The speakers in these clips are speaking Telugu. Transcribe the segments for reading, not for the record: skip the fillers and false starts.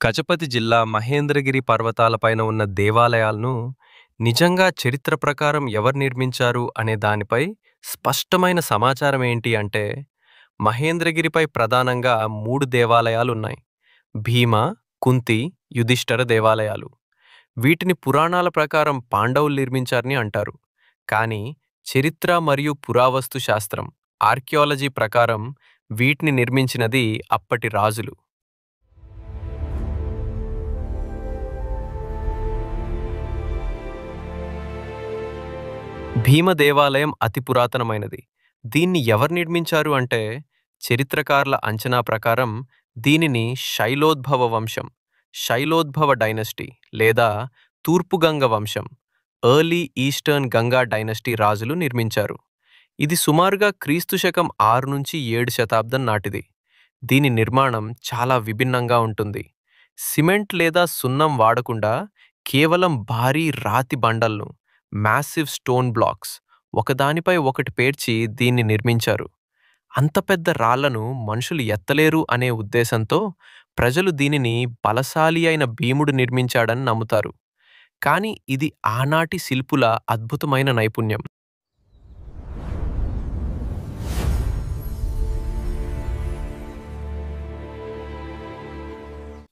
గజపతి జిల్లా మహేంద్రగిరి పర్వతాలపైన ఉన్న దేవాలయాలను నిజంగా చరిత్ర ప్రకారం ఎవరు నిర్మించారు అనే దానిపై స్పష్టమైన సమాచారం ఏంటి అంటే మహేంద్రగిరిపై ప్రధానంగా 3 దేవాలయాలున్నాయి. భీమ, కుంతి, యుధిష్ఠిర దేవాలయాలు. వీటిని పురాణాల ప్రకారం పాండవులు నిర్మించారని అంటారు. కానీ చరిత్ర మరియు పురావస్తు శాస్త్రం ఆర్కియాలజీ ప్రకారం వీటిని నిర్మించినది అప్పటి రాజులు. భీమ దేవాలయం అతి పురాతనమైనది. దీన్ని ఎవరు నిర్మించారు అంటే చరిత్రకారుల అంచనా ప్రకారం దీనిని శైలోద్భవ వంశం, శైలోద్భవ డైనస్టీ లేదా తూర్పు గంగ వంశం, ఎర్లీ ఈస్టర్న్ గంగా డైనస్టీ రాజులు నిర్మించారు. ఇది సుమారుగా క్రీస్తు శకం 6 నుంచి 7 శతాబ్దం నాటిది. దీని నిర్మాణం చాలా విభిన్నంగా ఉంటుంది. సిమెంట్ లేదా సున్నం వాడకుండా కేవలం భారీ రాతి బండలను, మ్యాసివ్ స్టోన్ బ్లాక్స్ ఒకదానిపై ఒకటి పేర్చి దీన్ని నిర్మించారు. అంత పెద్ద రాళ్లను మనుషులు ఎత్తలేరు అనే ఉద్దేశంతో ప్రజలు దీనిని బలశాలి అయిన భీముడు నిర్మించాడని నమ్ముతారు. కానీ ఇది ఆనాటి శిల్పుల అద్భుతమైన నైపుణ్యం.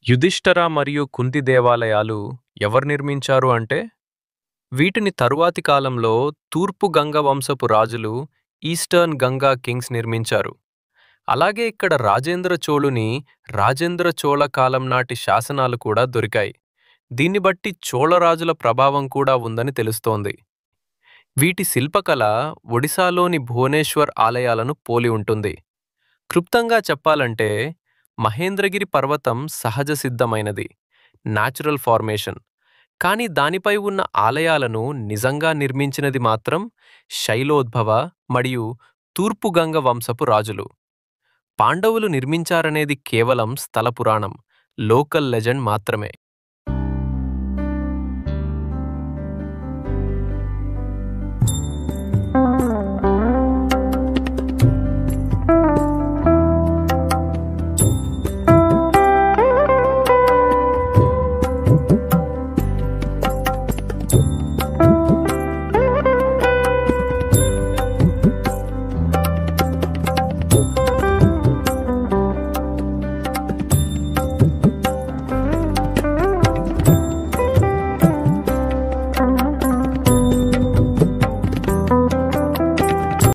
యుధిష్ఠిర మరియు కుంతి దేవాలయాలు ఎవరు నిర్మించారు అంటే వీటిని తరువాతి కాలంలో తూర్పు గంగ వంశపు రాజులు, ఈస్టర్న్ గంగా కింగ్స్ నిర్మించారు. అలాగే ఇక్కడ రాజేంద్ర చోళుని రాజేంద్ర చోళ కాలం నాటి శాసనాలు కూడా దొరికాయి. దీన్ని బట్టి చోళ రాజుల ప్రభావం కూడా ఉందని తెలుస్తోంది. వీటి శిల్పకళ ఒడిశాలోని భువనేశ్వర్ ఆలయాలను పోలి ఉంటుంది. క్లుప్తంగా చెప్పాలంటే మహేంద్రగిరి పర్వతం సహజ సిద్ధమైనది, న్యాచురల్ ఫార్మేషన్. కానీ దానిపై ఉన్న ఆలయాలను నిజంగా నిర్మించినది మాత్రం శైలోద్భవ మరియు తూర్పు గంగ వంశపు రాజులు. పాండవులు నిర్మించారనేది కేవలం స్థల పురాణం, లోకల్ లెజెండ్ మాత్రమే.